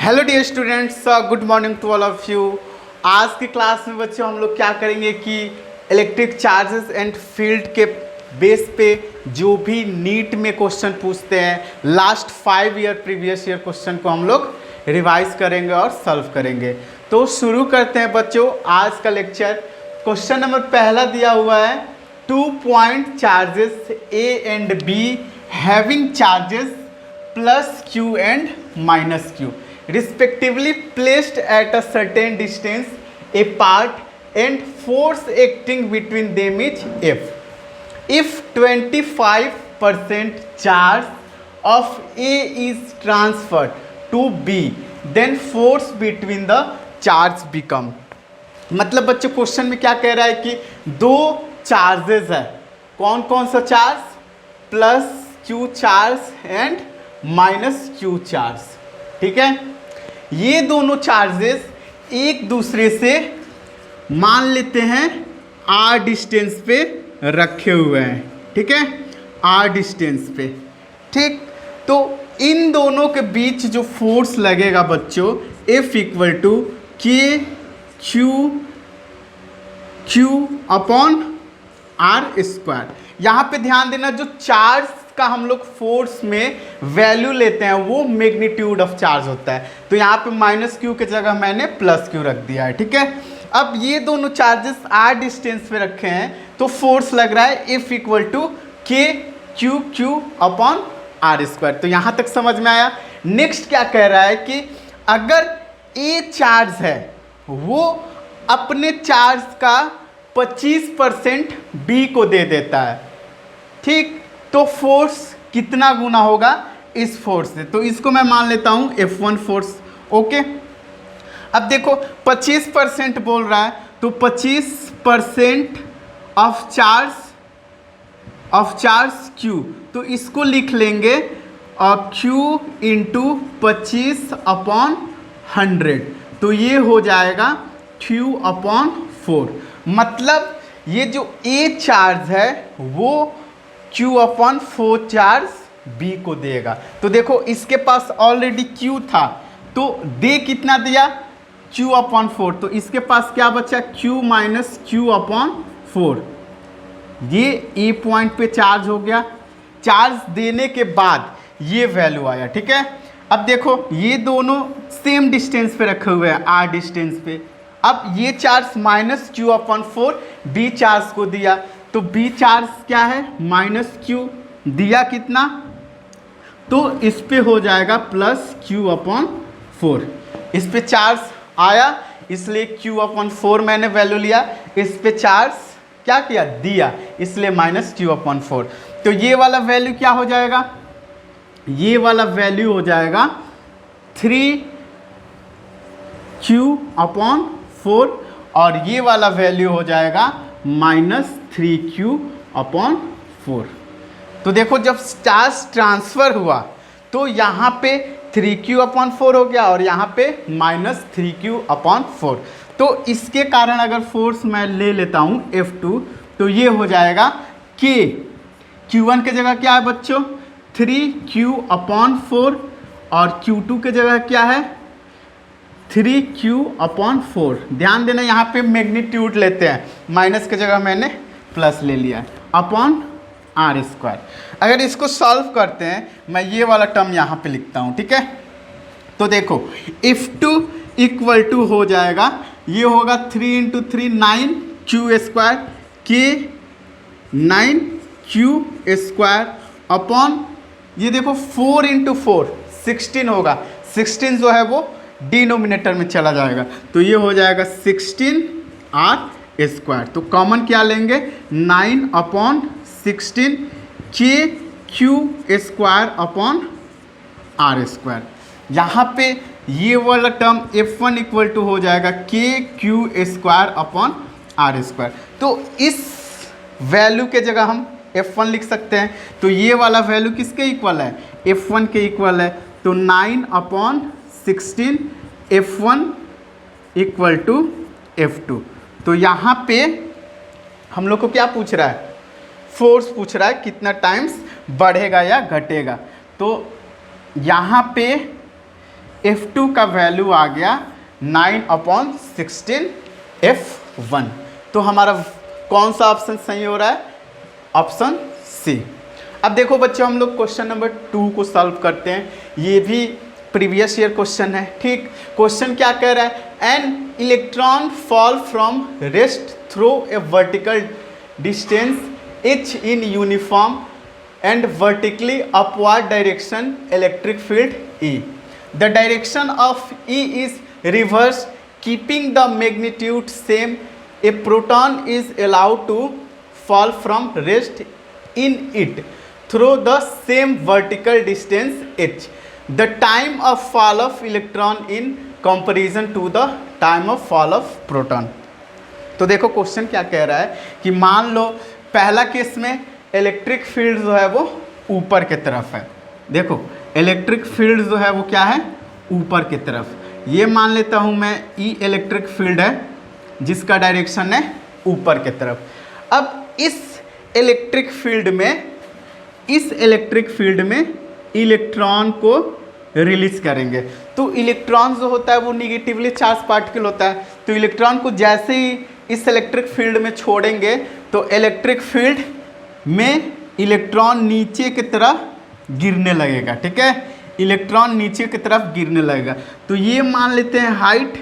Hello dear students, good morning to all of you. आज की class में बच्चों हम लोग क्या करेंगे कि इलेक्ट्रिक चार्जेस एंड फील्ड के बेस पे जो भी नीट में क्वेश्चन पूछते हैं, last 5 year previous year question को हम लोग रिवाइज करेंगे और सॉल्व करेंगे। तो शुरू करते हैं बच्चों आज का लेक्चर। क्वेश्चन नंबर पहला दिया हुआ है 2 point charges A and be having charges plus Q and minus Q respectively placed at a certain distance apart and force acting between them is F. If 25% charge of A is transferred to B, then force between the charge become. मतलब बच्चों question में क्या कह रहा है कि दो charges है। कौन कौन सा charge? Plus Q charge and minus Q charge. ठीक है, ये दोनों चार्जेस एक दूसरे से मान लेते हैं आर डिस्टेंस पे रखे हुए हैं। ठीक है, आर डिस्टेंस पे। ठीक, तो इन दोनों के बीच जो फोर्स लगेगा बच्चों, F इक्वल टू के क्यू अपॉन आर स्क्वायर। यहाँ पे ध्यान देना, जो चार्ज का हम लोग फोर्स में वैल्यू लेते हैं वो मैग्नीट्यूड ऑफ चार्ज होता है। तो यहाँ पे माइनस क्यू की जगह मैंने प्लस क्यू रख दिया है। ठीक है, अब ये दोनों चार्जेस आर डिस्टेंस पे रखे हैं तो फोर्स लग रहा है F इक्वल टू के क्यू अपॉन आर स्क्वायर। तो यहाँ तक समझ में आया। नेक्स्ट क्या कह रहा है कि अगर ए चार्ज है वो अपने चार्ज का 25% बी को दे देता है, ठीक, तो फोर्स कितना गुना होगा इस फोर्स से? तो इसको मैं मान लेता हूं F1 फोर्स। ओके, अब देखो 25% बोल रहा है तो 25% ऑफ चार्ज Q, तो इसको लिख लेंगे और Q इंटू 25 अपॉन 100, तो ये हो जाएगा Q अपॉन 4। मतलब ये जो A चार्ज है वो Q अपॉन 4 चार्ज B को देगा। तो देखो इसके पास ऑलरेडी Q था तो दे कितना दिया? Q upon 4। तो इसके पास क्या बचा? Q minus Q upon 4। ये ए पॉइंट पे चार्ज हो गया। चार्ज देने के बाद ये वैल्यू आया। ठीक है, अब देखो ये दोनों सेम डिस्टेंस पे रखे हुए हैं, आर डिस्टेंस पे। अब ये charge minus Q upon 4 B charge को दिया, तो B चार्ज क्या है? माइनस Q दिया कितना? तो इस पे हो जाएगा प्लस Q अपॉन 4। इस पे चार्ज आया इसलिए Q अपॉन 4 मैंने वैल्यू लिया। इस पे चार्ज क्या किया? दिया, इसलिए माइनस Q अपॉन 4। तो ये वाला वैल्यू क्या हो जाएगा? ये वाला वैल्यू हो जाएगा 3Q अपॉन 4 और ये वाला वैल्यू हो जाएगा माइनस 3Q अपॉन 4। तो देखो जब चार्ज ट्रांसफ़र हुआ तो यहाँ पे 3Q अपॉन 4 हो गया और यहाँ पे माइनस 3Q अपॉन 4। तो इसके कारण अगर फोर्स मैं ले लेता हूँ F2, तो ये हो जाएगा K, Q1 की जगह क्या है बच्चों? 3Q अपॉन 4 और Q2 की जगह क्या है? 3Q upon 4। ध्यान देना यहाँ पे मैग्नीट्यूड लेते हैं, माइनस की जगह मैंने प्लस ले लिया है, अपॉन आर स्क्वायर। अगर इसको सॉल्व करते हैं, मैं ये वाला टर्म यहाँ पे लिखता हूँ। ठीक है, तो देखो F2 इक्वल टू हो जाएगा, ये होगा 3 इंटू 3 9Q स्क्वायर, के 9Q स्क्वायर अपॉन ये देखो 4 इंटू 4 16 होगा। 16 जो है वो डिनोमिनेटर में चला जाएगा, तो ये हो जाएगा 16R स्क्वायर। तो कॉमन क्या लेंगे? 9 upon 16 K Q square upon R square. यहाँ पे ये वाला टर्म F1 इक्वल टू हो जाएगा K Q square upon R square. तो इस वैल्यू के जगह हम F1 लिख सकते हैं। तो ये वाला वैल्यू किसके इक्वल है? F1 के इक्वल है। तो 9 upon 16 F1 equal to F2। तो यहाँ पे हम लोग को क्या पूछ रहा है? फोर्स पूछ रहा है, कितना टाइम्स बढ़ेगा या घटेगा। तो यहाँ पे F2 का वैल्यू आ गया 9/16 F1। तो हमारा कौन सा ऑप्शन सही हो रहा है? Option C. अब देखो बच्चों, हम लोग क्वेश्चन नंबर 2 को सॉल्व करते हैं। ये भी प्रीवियस ईयर क्वेश्चन है। ठीक, क्वेश्चन क्या कह रहा है? An electron fall from rest through a vertical distance h in uniform and vertically upward direction electric field E. The direction of E is reversed, keeping the magnitude same. A proton is allowed to fall from rest in it through the same vertical distance h. The time of fall of electron in comparison to the time of fall of proton. तो देखो question क्या कह रहा है कि मान लो पहला case में इलेक्ट्रिक फील्ड जो है वो ऊपर की तरफ है। देखो इलेक्ट्रिक फील्ड जो है वो क्या है? ऊपर की तरफ। ये मान लेता हूँ मैं ई इलेक्ट्रिक फील्ड है जिसका डायरेक्शन है ऊपर की तरफ। अब इस इलेक्ट्रिक फील्ड में इलेक्ट्रॉन को रिलीज करेंगे। तो इलेक्ट्रॉन जो होता है वो निगेटिवली चार्ज पार्टिकल होता है। तो इलेक्ट्रॉन को जैसे ही इस इलेक्ट्रिक फील्ड में छोड़ेंगे तो इलेक्ट्रिक फील्ड में इलेक्ट्रॉन नीचे की तरफ गिरने लगेगा। ठीक है, इलेक्ट्रॉन नीचे की तरफ गिरने लगेगा। तो ये मान लेते हैं हाइट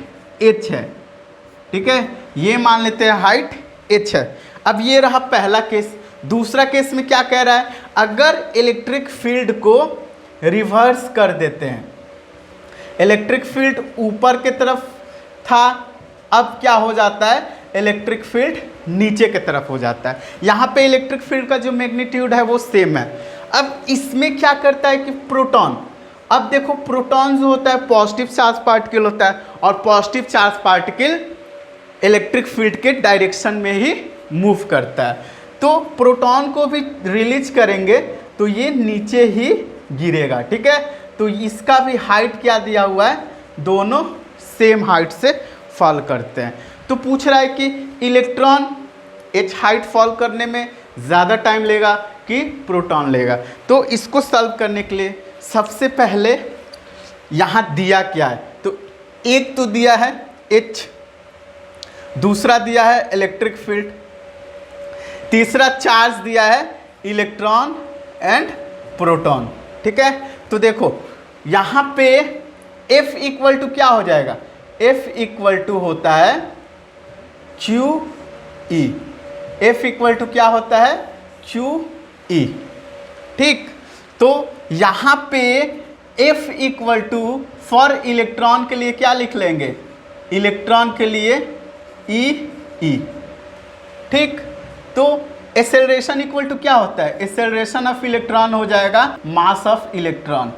h है। ठीक है, ये मान लेते हैं हाइट h है। अब ये रहा पहला केस। दूसरा केस में क्या कह रहा है? अगर इलेक्ट्रिक फील्ड को रिवर्स कर देते हैं, इलेक्ट्रिक फील्ड ऊपर की तरफ था, अब क्या हो जाता है? इलेक्ट्रिक फील्ड नीचे की तरफ हो जाता है। यहाँ पे इलेक्ट्रिक फील्ड का जो मैग्नीट्यूड है वो सेम है। अब इसमें क्या करता है कि प्रोटॉन, अब देखो प्रोटॉन जो होता है पॉजिटिव चार्ज पार्टिकल होता है और positive charge particle electric field के डायरेक्शन में ही मूव करता है। तो प्रोटॉन को भी रिलीज करेंगे तो ये नीचे ही गिरेगा। ठीक है, तो इसका भी हाइट क्या दिया हुआ है? दोनों सेम हाइट से फॉल करते हैं। तो पूछ रहा है कि इलेक्ट्रॉन h हाइट फॉल करने में ज़्यादा टाइम लेगा कि प्रोटॉन लेगा। तो इसको सॉल्व करने के लिए सबसे पहले यहाँ दिया क्या है? तो एक तो दिया है h, दूसरा दिया है इलेक्ट्रिक फील्ड, तीसरा चार्ज दिया है इलेक्ट्रॉन एंड प्रोटॉन। ठीक है, तो देखो यहाँ पे F इक्वल टू क्या हो जाएगा? F इक्वल टू होता है QE। F इक्वल टू क्या होता है? QE। ठीक, तो यहाँ पे F equal to for electron के लिए क्या लिख लेंगे? इलेक्ट्रॉन के लिए EE। ठीक, तो एक्सेलरेशन इक्वल टू क्या होता है? एक्सेलरेशन ऑफ इलेक्ट्रॉन हो जाएगा mass of electron,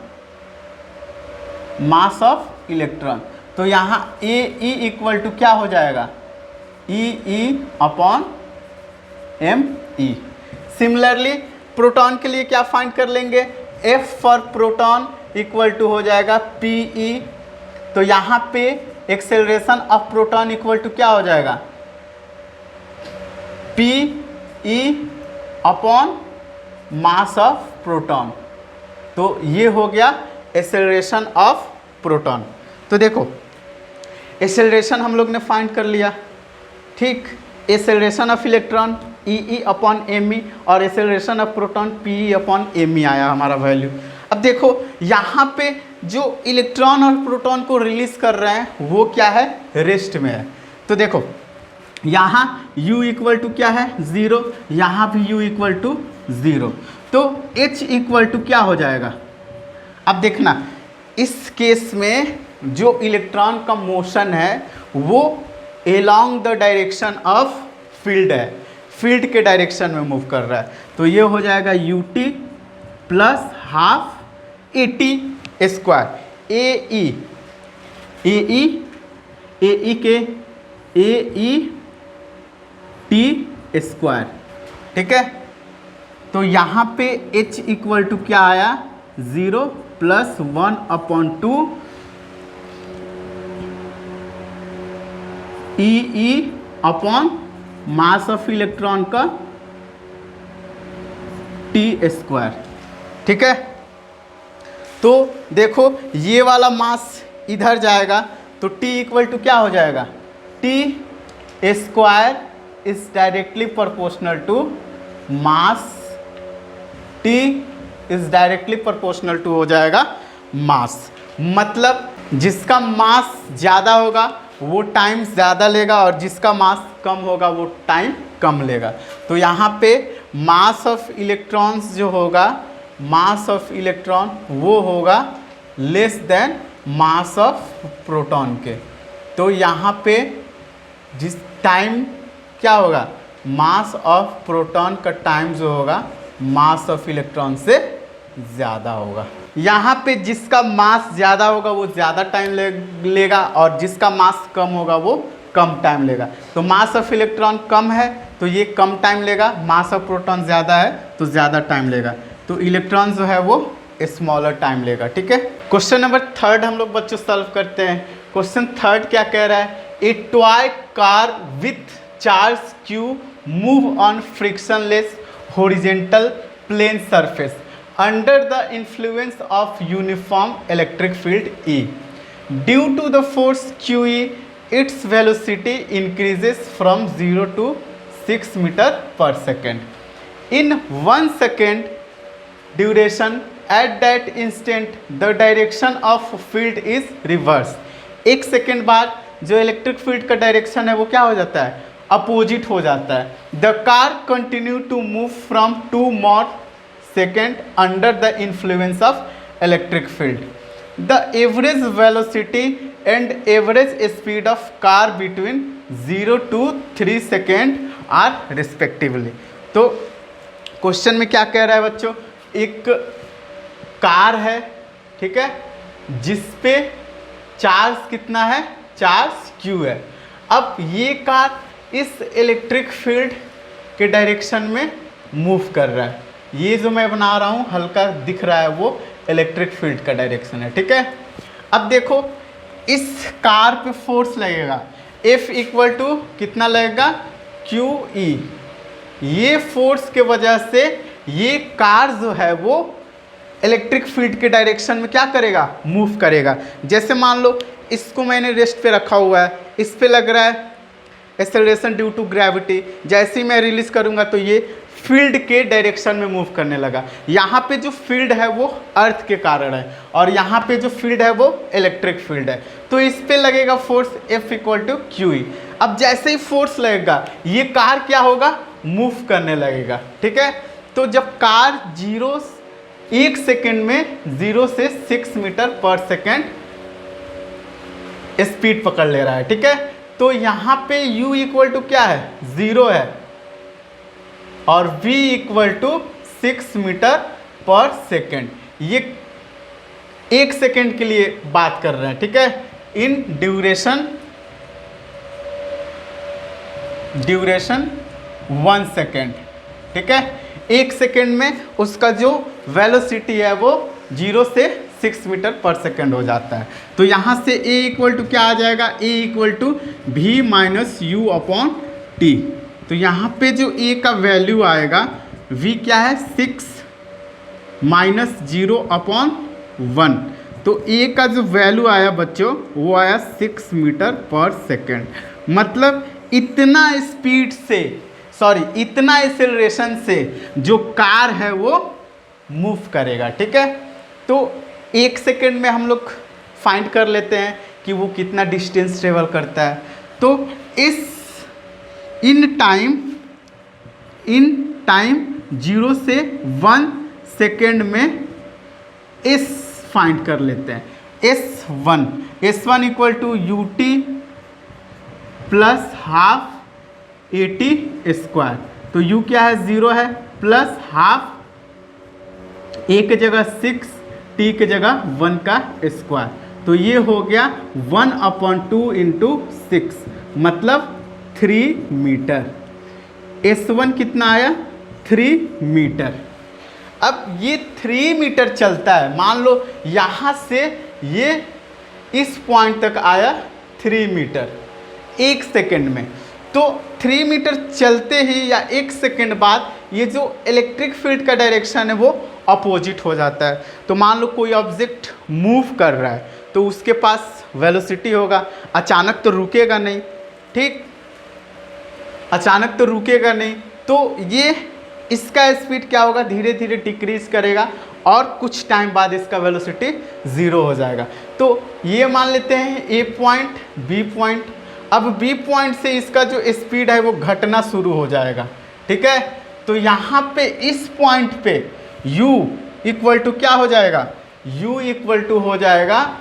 mass of electron. तो यहाँ AE इक्वल टू क्या हो जाएगा? EE/mE। सिमिलरली प्रोटॉन के लिए क्या फाइंड कर लेंगे? F for proton equal to हो जाएगा PE। तो यहाँ पे acceleration of proton equal to क्या हो जाएगा? PE/मास ऑफ प्रोटॉन। तो ये हो गया एक्सेलरेशन ऑफ प्रोटॉन। तो देखो एक्सेलरेशन हम लोग ने फाइंड कर लिया। ठीक, एक्सेलरेशन ऑफ इलेक्ट्रॉन EE/mE और एक्सेलरेशन ऑफ प्रोटॉन PE/mE आया हमारा वैल्यू। अब देखो यहाँ पे जो इलेक्ट्रॉन और प्रोटॉन को रिलीज कर रहे हैं वो क्या है? रेस्ट में है। तो देखो यहाँ U इक्वल टू क्या है? 0, यहाँ भी U इक्वल टू 0। तो H इक्वल टू क्या हो जाएगा? अब देखना इस केस में जो इलेक्ट्रॉन का मोशन है वो along the direction of field है, फील्ड के डायरेक्शन में मूव कर रहा है। तो ये हो जाएगा UT plus half AT square AE के AET स्क्वायर। ठीक है, तो यहाँ पे H इक्वल टू क्या आया? 0 प्लस 1/2 EE/मास ऑफ इलेक्ट्रॉन का T स्क्वायर। ठीक है, तो देखो ये वाला मास इधर जाएगा तो t इक्वल टू क्या हो जाएगा, t square is directly proportional to mass, t is directly proportional to हो जाएगा मास। मतलब जिसका मास ज़्यादा होगा वो टाइम ज़्यादा लेगा और जिसका मास कम होगा वो टाइम कम लेगा। तो यहाँ पे मास ऑफ इलेक्ट्रॉन्स जो होगा, मास ऑफ इलेक्ट्रॉन वो होगा less then mass of proton के। तो यहाँ पे जिस टाइम क्या होगा, मास ऑफ प्रोटॉन का टाइम जो होगा मास ऑफ इलेक्ट्रॉन से ज़्यादा होगा। यहाँ पे जिसका मास ज़्यादा होगा वो ज़्यादा टाइम लेगा और जिसका मास कम होगा वो कम टाइम लेगा। तो मास ऑफ इलेक्ट्रॉन कम है तो ये कम टाइम लेगा, मास ऑफ प्रोटॉन ज़्यादा है तो ज़्यादा टाइम लेगा। तो इलेक्ट्रॉन जो है वो स्मॉलर टाइम लेगा। ठीक है, क्वेश्चन नंबर 3 हम लोग बच्चों सॉल्व करते हैं। क्वेश्चन 3 क्या कह रहा है, a toy car with charge Q move on frictionless horizontal plane surface under the influence of uniform electric field E. Due to the force QE, its velocity increases from 0 to 6 meter per second. In 1 second duration, at that instant, the direction of field is reversed. 1 second बाद जो electric field का direction है वो क्या हो जाता है, opposite हो जाता है। The car continue to move from 2 more second under the influence of electric field. The average velocity and average speed of car between 0 to 3 second are respectively. तो क्वेश्चन में क्या कह रहा है बच्चों, एक कार है, ठीक है, जिस पे चार्ज कितना है, चार्ज Q है। अब ये कार इस इलेक्ट्रिक फील्ड के डायरेक्शन में मूव कर रहा है। ये जो मैं बना रहा हूँ हल्का दिख रहा है वो इलेक्ट्रिक फील्ड का डायरेक्शन है। ठीक है, अब देखो इस कार पे फोर्स लगेगा F इक्वल टू कितना लगेगा, QE। ये फोर्स के वजह से ये कार जो है वो इलेक्ट्रिक फील्ड के डायरेक्शन में क्या करेगा, मूव करेगा। जैसे मान लो इसको मैंने रेस्ट पे रखा हुआ है, इस पे लग रहा है एक्सेलरेशन ड्यू टू ग्रेविटी। जैसे ही मैं रिलीज करूँगा तो ये फील्ड के डायरेक्शन में मूव करने लगा। यहाँ पे जो फील्ड है वो अर्थ के कारण है और यहाँ पे जो फील्ड है वो इलेक्ट्रिक फील्ड है। तो इस पे लगेगा force F equal to QE। अब जैसे ही फोर्स लगेगा ये कार क्या होगा, मूव करने लगेगा। ठीक है, तो जब कार 1 सेकेंड में 0 से 6 मीटर पर सेकेंड स्पीड पकड़ ले रहा है। ठीक है, तो यहाँ पे U इक्वल टू क्या है, 0 है और v इक्वल टू 6 मीटर पर सेकेंड। ये 1 सेकेंड के लिए बात कर रहे हैं। ठीक है, इन ड्यूरेशन 1 सेकेंड। ठीक है, 1 सेकेंड में उसका जो वेलोसिटी है वो 0 से 6 मीटर पर सेकेंड हो जाता है। तो यहाँ से a इक्वल टू क्या आ जाएगा, a equal to v minus u upon t. तो यहाँ पे जो a का वैल्यू आएगा, v क्या है 6 माइनस 0 अपॉन 1। तो a का जो वैल्यू आया बच्चों वो आया 6 मीटर पर सेकेंड। मतलब इतना स्पीड से, इतना एक्सेलरेशन से जो कार है वो मूव करेगा। ठीक है, तो 1 सेकेंड में हम लोग फाइंड कर लेते हैं कि वो कितना डिस्टेंस ट्रेवल करता है। तो इन टाइम 0 से 1 सेकेंड में S फाइंड कर लेते हैं। S1 equal to UT plus half AT square. तो U क्या है, 0 है, प्लस हाफ A की जगह 6, T की जगह 1 का स्क्वायर। तो ये हो गया 1/2 इंटू 6 मतलब 3 मीटर। S1 कितना आया, 3 मीटर। अब ये 3 मीटर चलता है, मान लो यहाँ से ये इस पॉइंट तक आया 3 मीटर 1 सेकेंड में। तो 3 मीटर चलते ही या 1 सेकेंड बाद ये जो इलेक्ट्रिक फील्ड का डायरेक्शन है वो अपोजिट हो जाता है। तो मान लो कोई ऑब्जेक्ट मूव कर रहा है तो उसके पास वेलोसिटी होगा, अचानक तो रुकेगा नहीं, ठीक, अचानक तो रुकेगा नहीं, तो ये इसका स्पीड क्या होगा, धीरे धीरे डिक्रीज करेगा और कुछ टाइम बाद इसका वेलोसिटी 0 हो जाएगा। तो ये मान लेते हैं ए पॉइंट, बी पॉइंट। अब बी पॉइंट से इसका जो स्पीड है वो घटना शुरू हो जाएगा, ठीक है। तो यहाँ पे इस पॉइंट पे u इक्वल टू क्या हो जाएगा, u इक्वल टू हो जाएगा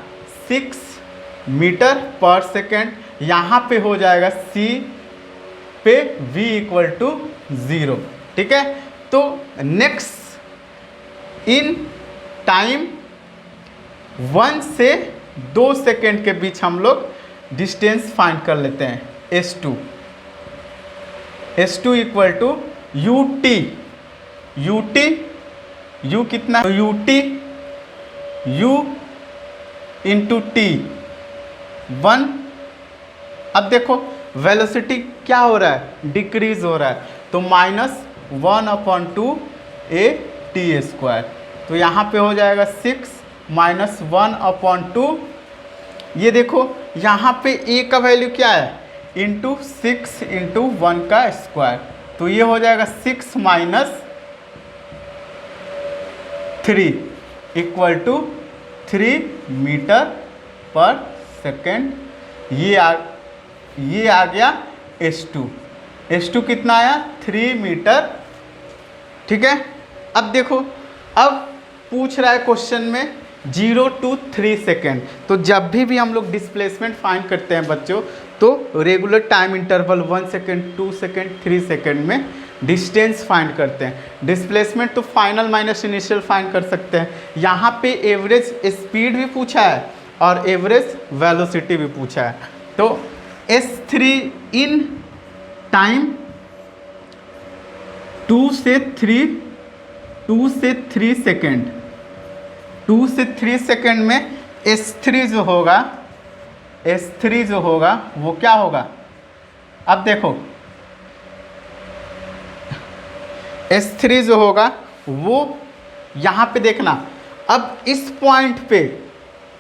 6 मीटर पर सेकेंड। यहाँ पे हो जाएगा c पे v इक्वल टू 0, ठीक है। तो नेक्स्ट इन टाइम 1 से 2 सेकेंड के बीच हम लोग डिस्टेंस फाइंड कर लेते हैं, s2। s2 equal to ut, u कितना, ut u इंटू टी 1। अब देखो वेलोसिटी क्या हो रहा है, डिक्रीज हो रहा है, तो -1/2 a t स्क्वायर। तो यहाँ पे हो जाएगा 6 माइनस 1/2। ये देखो यहाँ पे a का वैल्यू क्या है, इंटू 6 इंटू 1 का स्क्वायर। तो ये हो जाएगा 6 माइनस 3 इक्वल टू 3 मीटर पर सेकेंड। ये आ गया s2। s2 कितना आया, 3 मीटर, ठीक है। अब देखो, अब पूछ रहा है क्वेश्चन में 0 to 3 सेकेंड। तो जब भी हम लोग डिस्प्लेसमेंट फाइंड करते हैं बच्चों, तो regular time interval 1 second, 2 second, 3 second में डिस्टेंस फाइंड करते हैं। डिस्प्लेसमेंट तो फाइनल माइनस इनिशियल फाइंड कर सकते हैं। यहाँ पे एवरेज स्पीड भी पूछा है और एवरेज वेलोसिटी भी पूछा है। तो s3 इन टाइम 2 से 3 सेकेंड, 2 से 3 सेकेंड में s3 जो होगा वो क्या होगा। अब देखो s3 जो होगा वो यहाँ पे देखना, अब इस पॉइंट पे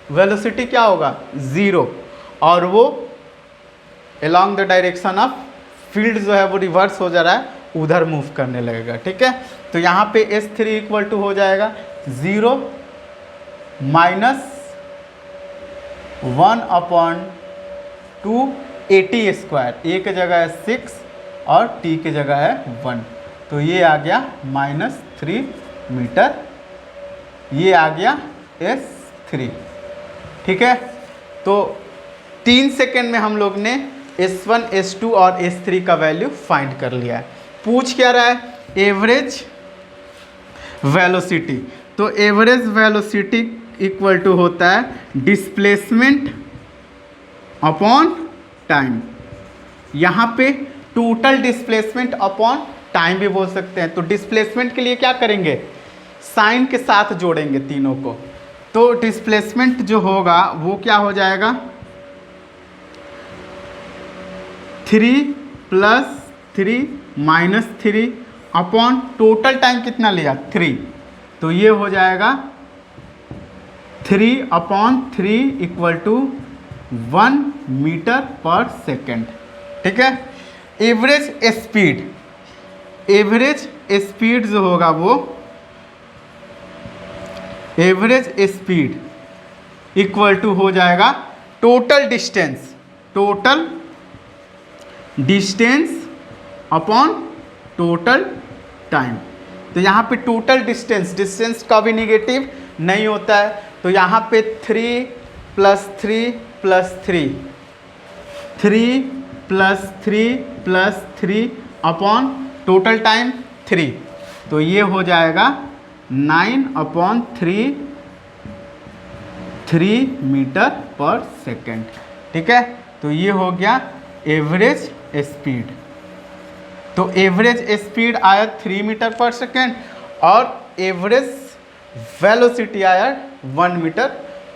वेलोसिटी क्या होगा, 0, और वो along the direction of field जो है वो रिवर्स हो जा रहा है, उधर मूव करने लगेगा, ठीक है। तो यहाँ पे s3 इक्वल टू हो जाएगा 0 माइनस 1/2 at स्क्वायर। a की जगह है 6 और t की जगह है 1, तो ये आ गया -3 मीटर, ये आ गया s3, ठीक है। तो 3 सेकेंड में हम लोग ने s1, s2 और s3 का वैल्यू फाइंड कर लिया है। पूछ क्या रहा है, एवरेज वेलोसिटी। तो एवरेज वेलोसिटी इक्वल टू होता है डिस्प्लेसमेंट अपॉन टाइम। यहाँ पे टोटल डिस्प्लेसमेंट अपॉन टाइम भी बोल सकते हैं। तो डिस्प्लेसमेंट के लिए क्या करेंगे, साइन के साथ जोड़ेंगे तीनों को। तो डिस्प्लेसमेंट जो होगा वो क्या हो जाएगा, 3 + 3 - 3 अपॉन टोटल टाइम कितना लिया, 3। तो ये हो जाएगा 3/3 इक्वल टू 1 मीटर पर सेकेंड, ठीक है। एवरेज स्पीड जो होगा वो एवरेज स्पीड इक्वल टू हो जाएगा total distance upon total time. तो यहाँ पे टोटल डिस्टेंस कभी निगेटिव नहीं होता है। तो यहाँ पे 3 + 3 + 3 + 3 अपॉन टोटल टाइम 3। तो ये हो जाएगा 9/3 मीटर पर सेकेंड, ठीक है। तो ये हो गया एवरेज स्पीड। तो एवरेज स्पीड आया 3 मीटर पर सेकेंड और एवरेज वेलोसिटी आया 1 मीटर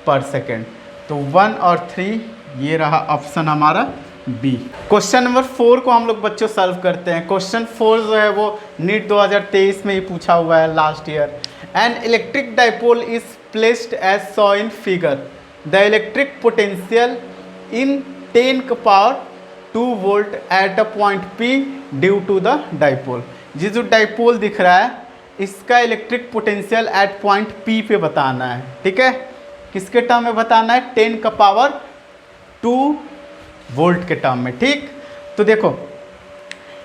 पर सेकेंड। तो 1 और 3 ये रहा ऑप्शन हमारा बी। क्वेश्चन नंबर 4 को हम लोग बच्चों सॉल्व करते हैं। क्वेश्चन 4 जो है वो नीट 2023 में ही पूछा हुआ है last year. An electric dipole is placed as shown in figure the electric potential in 10 का power 2 volt at a point P due to the dipole. ये जो डाइपोल दिख रहा है इसका electric potential at point P पे बताना है, ठीक है। किसके टर्म में बताना है? 10 का पावर 2 वोल्ट के टर्म में, ठीक। तो देखो,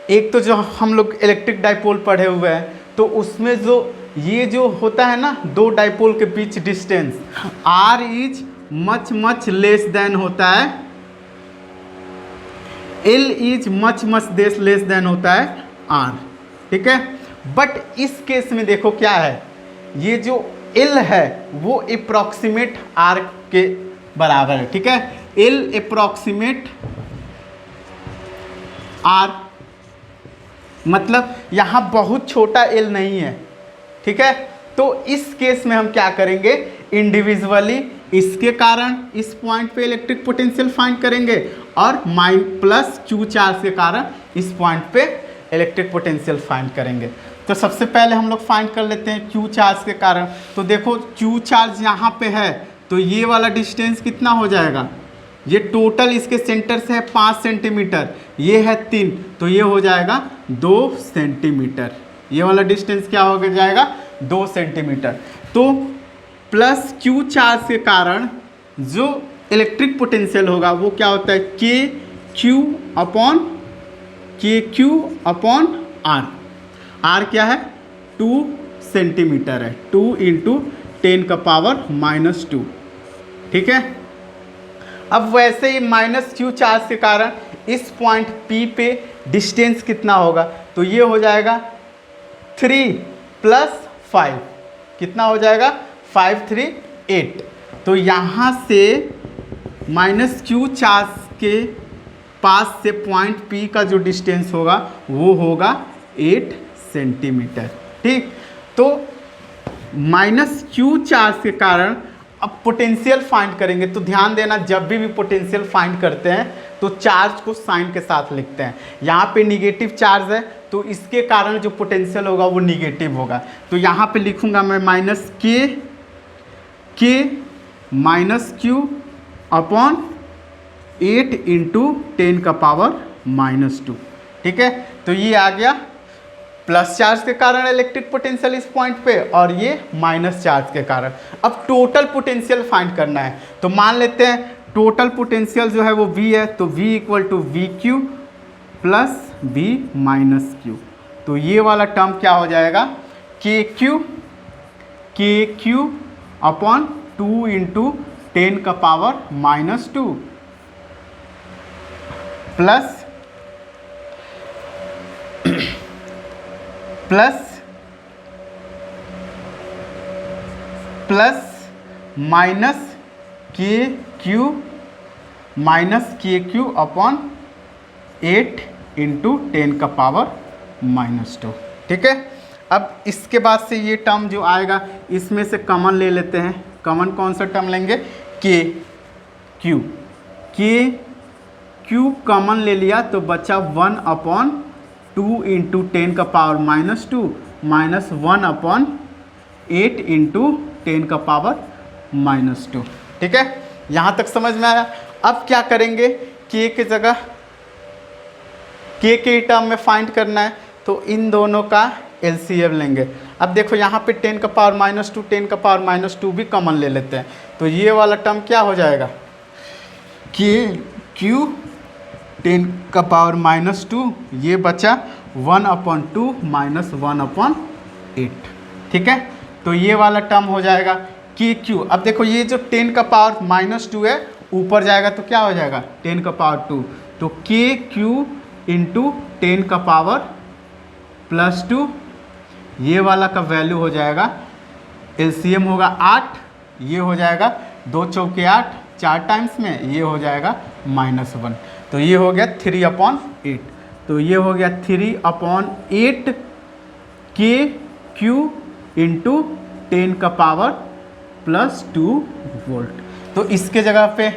एक तो जो हम लोग इलेक्ट्रिक डाइपोल पढ़े हुए हैं तो उसमें जो ये जो होता है ना दो डाइपोल के बीच distance r is much much less than होता है, l is much much less than होता है r, ठीक है। बट इस केस में देखो क्या है, ये जो l है वो अप्रॉक्सीमेट r के बराबर है, ठीक है। l अप्रॉक्सीमेट r मतलब यहाँ बहुत छोटा l नहीं है, ठीक है। तो इस केस में हम क्या करेंगे, इंडिविजुअली इसके कारण इस पॉइंट पे इलेक्ट्रिक पोटेंशियल फाइंड करेंगे और प्लस Q चार्ज के कारण इस पॉइंट पे इलेक्ट्रिक पोटेंशियल फाइंड करेंगे। तो सबसे पहले हम लोग फाइंड कर लेते हैं Q चार्ज के कारण। तो देखो Q चार्ज यहाँ पे है तो ये वाला डिस्टेंस कितना हो जाएगा, ये टोटल इसके सेंटर से है 5 सेंटीमीटर, ये है 3, तो ये हो जाएगा 2 सेंटीमीटर। ये वाला डिस्टेंस क्या हो जाएगा, 2 सेंटीमीटर। तो प्लस Q चार्ज के कारण जो इलेक्ट्रिक पोटेंशियल होगा वो क्या होता है, KQ अपॉन R। R क्या है, 2 सेंटीमीटर है, 2 इंटू 10 का पावर -2, ठीक है। अब वैसे ही -Q चार्ज के कारण इस पॉइंट P पे डिस्टेंस कितना होगा, तो ये हो जाएगा 3 + 5, कितना हो जाएगा 5 3 8। तो यहाँ से -Q चार्ज के पास से पॉइंट P का जो डिस्टेंस होगा वो होगा 8 सेंटीमीटर, ठीक। तो -Q चार्ज के कारण अब पोटेंशियल फाइंड करेंगे। तो ध्यान देना, जब भी पोटेंशियल फाइंड करते हैं तो चार्ज को साइन के साथ लिखते हैं। यहाँ पे निगेटिव चार्ज है तो इसके कारण जो पोटेंशियल होगा वो निगेटिव होगा। तो यहाँ पे लिखूंगा मैं -Q अपॉन 8 इंटू 10 का पावर -2, ठीक है। तो ये आ गया प्लस चार्ज के कारण इलेक्ट्रिक पोटेंशियल इस पॉइंट पे और ये माइनस चार्ज के कारण। अब टोटल पोटेंशियल फाइंड करना है। तो मान लेते हैं टोटल पोटेंशियल जो है वो V है, तो V = VQ plus V minus Q। तो ये वाला टर्म क्या हो जाएगा, KQ अपॉन 2 इंटू 10 का power -2 plus -KQ upon 8 into 10 का पावर -2, ठीक है। अब इसके बाद से ये टर्म जो आएगा इसमें से कॉमन ले लेते हैं। कॉमन कौन सा टर्म लेंगे, KQ कॉमन ले लिया तो बचा 1/2 इंटू 10 का पावर -2 माइनस 1/8 इंटू 10 का पावर -2, ठीक है। यहाँ तक समझ में आया। अब क्या करेंगे, K की जगह K के टर्म में फाइंड करना है तो इन दोनों का LCM लेंगे। अब देखो यहाँ पे 10 का पावर -2 10 का पावर -2 भी कॉमन ले लेते हैं। तो ये वाला टर्म क्या हो जाएगा, KQ 10 का पावर -2, ये बचा 1/2 माइनस 1/8, ठीक है। तो ये वाला टर्म हो जाएगा KQ। अब देखो ये जो 10 का पावर -2 है ऊपर जाएगा तो क्या हो जाएगा 10 का पावर 2, तो KQ इंटू 10 का पावर +2, ये वाला का वैल्यू हो जाएगा, LCM होगा 8, ये हो जाएगा 2 चौके 8, 4 टाइम्स में ये हो जाएगा -1, तो ये हो गया 3/8। तो ये हो गया 3/8 KQ इंटू 10 का पावर +2 वोल्ट। तो इसके जगह पे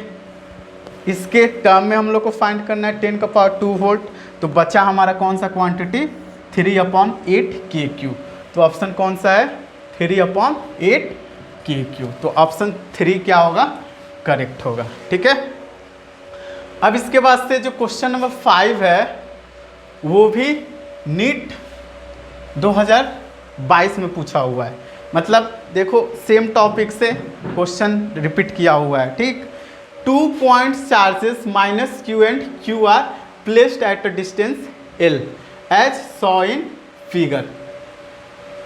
इसके टर्म में हम लोग को फाइंड करना है 10 का पावर 2 वोल्ट। तो बचा हमारा कौन सा क्वांटिटी, 3/8 KQ। तो ऑप्शन कौन सा है, 3/8 KQ। तो ऑप्शन 3 क्या होगा, करेक्ट होगा। ठीक है, अब इसके बाद से जो क्वेश्चन नंबर 5 है वो भी नीट 2022 में पूछा हुआ है। मतलब देखो सेम टॉपिक से क्वेश्चन रिपीट किया हुआ है। ठीक, 2 point charges minus q and q are placed at a distance l as shown in figure.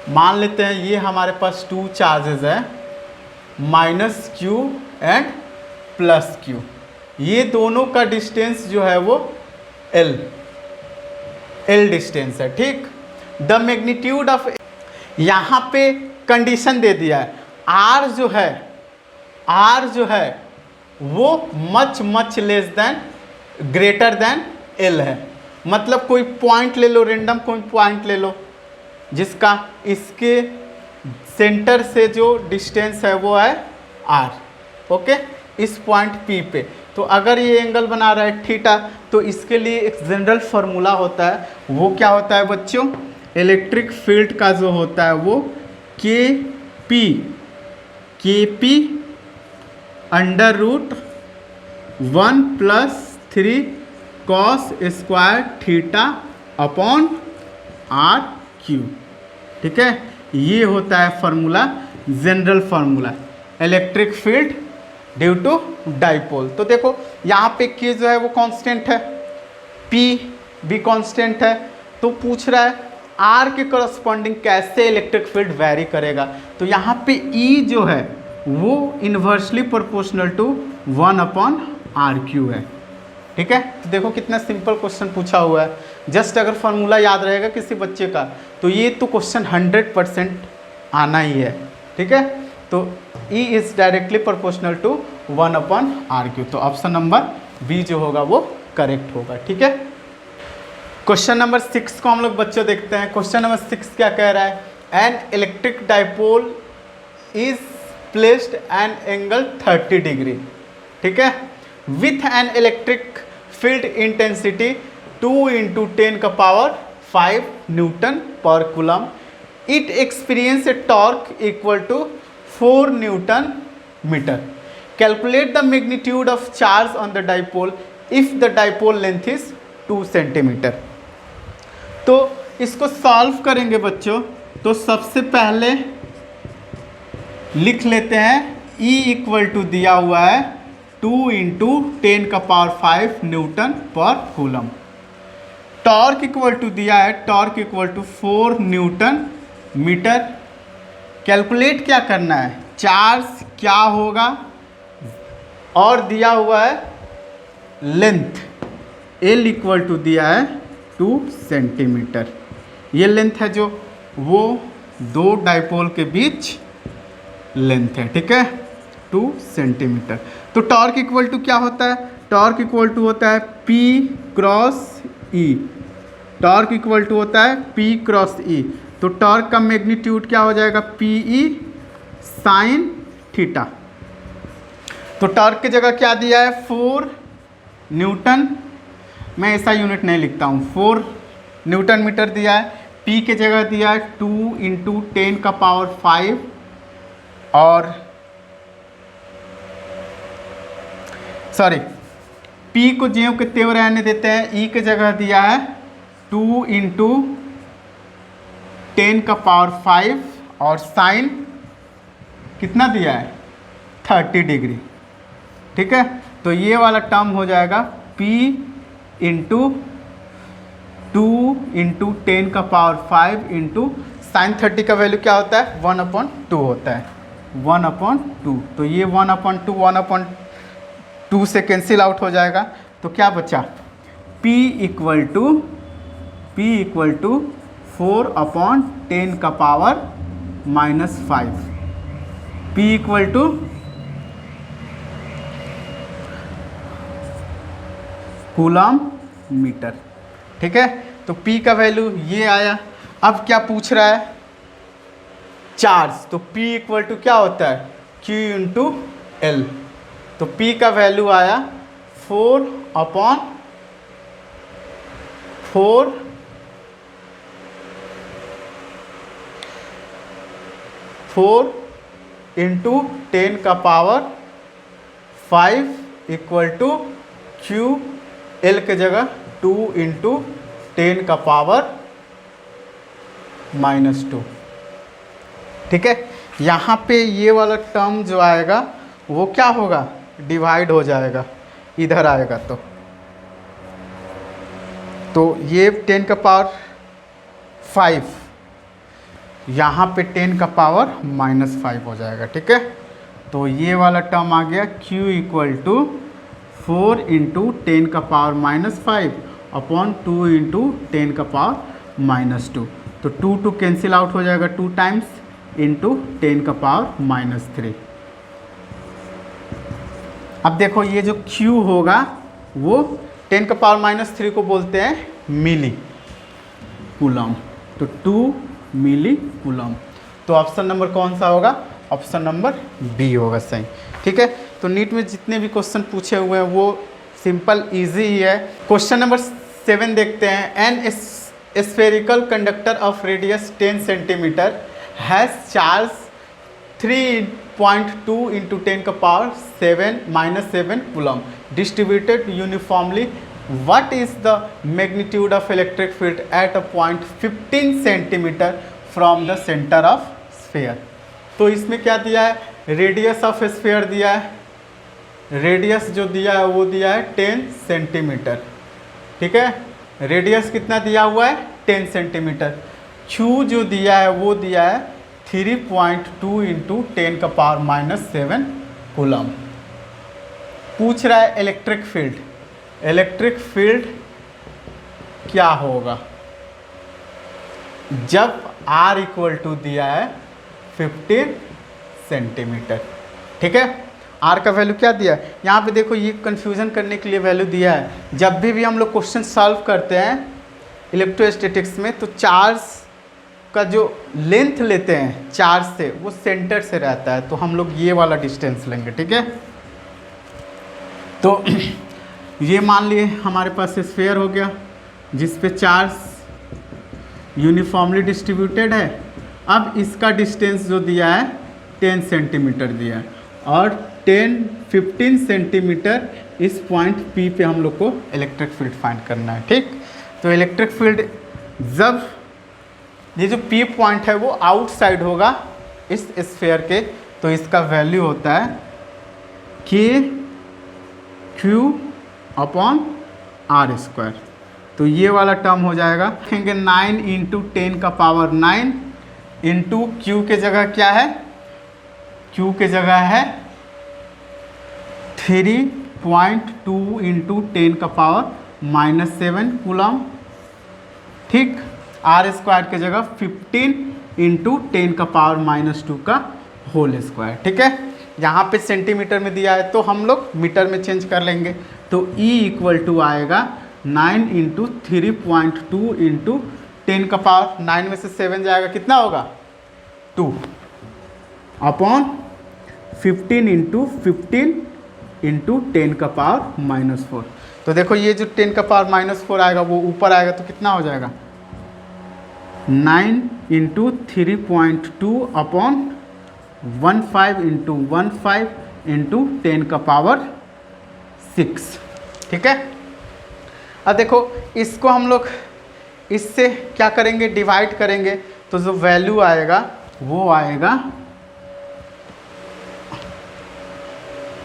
मान लेते हैं ये हमारे पास 2 चार्जेस है, minus q and plus q, ये दोनों का डिस्टेंस जो है वो एल डिस्टेंस है। ठीक, द मैग्नीट्यूड ऑफ, यहाँ पे कंडीशन दे दिया है आर जो है वो much less then greater than L है। मतलब कोई पॉइंट ले लो, रेंडम कोई पॉइंट ले लो जिसका इसके सेंटर से जो डिस्टेंस है वो है आर। ओके, इस पॉइंट पी पे, तो अगर ये एंगल बना रहा है थीटा, तो इसके लिए एक जनरल फार्मूला होता है। वो क्या होता है बच्चों? इलेक्ट्रिक फील्ड का जो होता है वो k p under root 1 + 3 cos square theta upon r cube. ठीक है, ये होता है formula, general formula electric field due to dipole. तो देखो यहाँ पे के जो है वो कांस्टेंट है, पी भी कांस्टेंट है, तो पूछ रहा है आर के करस्पॉन्डिंग कैसे इलेक्ट्रिक फील्ड वेरी करेगा। तो यहाँ पे ई जो है वो इन्वर्सली प्रोपोर्शनल टू 1/RQ है। ठीक है, तो देखो कितना सिंपल क्वेश्चन पूछा हुआ है। जस्ट अगर फार्मूला याद रहेगा किसी बच्चे का तो ये तो क्वेश्चन 100% आना ही है। ठीक है, तो E is directly proportional to 1/RQ, तो ऑप्शन नंबर बी जो होगा वो करेक्ट होगा। ठीक है, क्वेश्चन नंबर 6 को हम लोग बच्चों देखते हैं। क्वेश्चन नंबर 6 क्या कह रहा है? An electric dipole is placed an angle 30 degree. ठीक है, with an electric field intensity 2 × 10⁵ newton per coulomb, it experience a torque equal to 4 newton metre. Calculate the magnitude of charge on the dipole if the dipole length is 2 centimetre. तो इसको solve करेंगे बच्चों, तो सबसे पहले लिख लेते हैं E इक्वल टू दिया हुआ है 2 × 10⁵ newton per coulomb. Torque equal to दिया है, torque equal to 4 newton metre. Calculate क्या करना है? चार्ज क्या होगा, और दिया हुआ है लेंथ L इक्वल टू दिया है 2 सेंटीमीटर। ये लेंथ है जो वो दो डाइपोल के बीच लेंथ है। ठीक है, 2 सेंटीमीटर। तो टॉर्क इक्वल टू क्या होता है? टॉर्क इक्वल टू होता है P cross E। Torque equal to होता है P क्रॉस E। तो टॉर्क का मैग्नीट्यूड क्या हो जाएगा? PE sine theta. तो टॉर्क की जगह क्या दिया है? 4 न्यूटन, मैं ऐसा यूनिट नहीं लिखता हूँ, 4 न्यूटन मीटर दिया है। P की जगह दिया है 2 × 10⁵, और सॉरी P को ज्यों के त्यों रहने देते हैं। E की जगह दिया है 2 × 10⁵, और साइन कितना दिया है? 30 डिग्री। ठीक है, तो ये वाला टर्म हो जाएगा P × 2 × 10⁵ साइन 30 का वैल्यू क्या होता है? 1/2 होता है, 1/2। तो ये 1/2 से कैंसिल आउट हो जाएगा। तो क्या बचा? P equal to 4/10⁻⁵, P equal to coulomb metre. ठीक है, तो P का वैल्यू ये आया। अब क्या पूछ रहा है? चार्ज। तो P इक्वल टू क्या होता है? Q × L। तो P का वैल्यू आया 4/4 × 10⁵ 5 इक्वल टू क्यू, एल के जगह 2 इंटू 10 का पावर -2। ठीक है, यहाँ पे ये वाला टर्म जो आएगा वो क्या होगा, डिवाइड हो जाएगा, इधर आएगा तो ये 10 का पावर 5, यहाँ पे 10 का पावर -5 हो जाएगा। ठीक है, तो ये वाला टर्म आ गया q इक्वल टू 4 इंटू 10 का पावर -5 अपॉन 2 इंटू 10 का पावर -2। तो 2 कैंसिल आउट हो जाएगा 2 टाइम्स इंटू 10 का पावर -3। अब देखो ये जो q होगा वो 10 का पावर -3 को बोलते हैं मिली कूलम, तो 2 मिली कूलम। तो ऑप्शन नंबर कौन सा होगा, ऑप्शन नंबर बी होगा सही। ठीक है, तो नीट में जितने भी क्वेश्चन पूछे हुए हैं वो सिंपल इजी ही है। क्वेश्चन नंबर 7 देखते हैं। An spherical conductor of radius 10 centimetre has charge 3.2 into 10 का power -7 coulomb distributed uniformly. What is the magnitude of electric field at a point 15 centimetre from the center of sphere? तो इसमें क्या दिया है, radius of sphere दिया है, radius जो दिया है वो दिया है 10 सेंटीमीटर। ठीक है, रेडियस कितना दिया हुआ है 10 सेंटीमीटर। क्यू जो दिया है वो दिया है 3.2 इंटू 10 का पावर -7 कूलम। पूछ रहा है इलेक्ट्रिक फील्ड, इलेक्ट्रिक फील्ड क्या होगा जब R इक्वल टू दिया है 15 सेंटीमीटर। ठीक है, R का वैल्यू क्या दिया है, यहाँ पे देखो ये कंफ्यूजन करने के लिए वैल्यू दिया है। जब भी हम लोग क्वेश्चन सॉल्व करते हैं इलेक्ट्रोस्टैटिक्स में तो चार्ज का जो लेंथ लेते हैं चार्ज से वो सेंटर से रहता है, तो हम लोग ये वाला डिस्टेंस लेंगे। ठीक है, तो ये मान लिए हमारे पास स्फीयर हो गया जिस पे चार्ज यूनिफॉर्मली डिस्ट्रीब्यूटेड है। अब इसका डिस्टेंस जो दिया है 10 सेंटीमीटर दिया है और 15 सेंटीमीटर इस पॉइंट P पे हम लोग को इलेक्ट्रिक फील्ड फाइंड करना है। ठीक, तो इलेक्ट्रिक फील्ड जब ये जो P पॉइंट है वो आउटसाइड होगा इस स्फीयर के, तो इसका वैल्यू होता है KQ अपॉन R²। तो ये वाला टर्म हो जाएगा, देखेंगे 9 इंटू 10 का पावर 9 इंटू Q के जगह क्या है, Q के जगह है 3.2 इंटू 10 का पावर -7 कूलम। ठीक, R² के जगह 15 इंटू 10 का पावर -2 का होल स्क्वायर। ठीक है, यहाँ पे सेंटीमीटर में दिया है तो हम लोग मीटर में चेंज कर लेंगे। तो E इक्वल टू आएगा 9 इंटू 3.2 इंटू 10 का पावर 9 में से 7 जाएगा, कितना होगा 2 अपॉन 15 इंटू 10 का पावर -4। तो देखो ये जो 10 का पावर -4 आएगा वो ऊपर आएगा तो कितना हो जाएगा 9 इंटू 3.2 अपॉन 15 इंटू 10 का पावर 6। ठीक है, अब देखो इसको हम लोग इससे क्या करेंगे, डिवाइड करेंगे, तो जो वैल्यू आएगा वो आएगा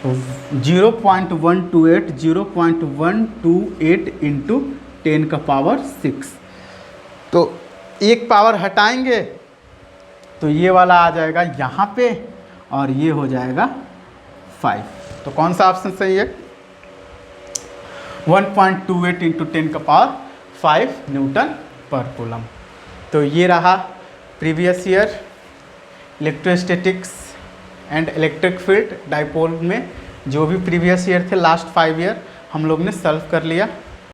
0.128 इंटू 10 का पावर 6। तो एक पावर हटाएंगे तो ये वाला आ जाएगा यहाँ पे और ये हो जाएगा 5। तो कौन सा ऑप्शन सही है, 1.28 इंटू 10 का पावर 5 न्यूटन पर कूलम। तो ये रहा previous year electrostatics and electric field dipole में जो भी प्रीवियस ईयर थे लास्ट 5 ईयर हम लोग ने सॉल्व कर लिया।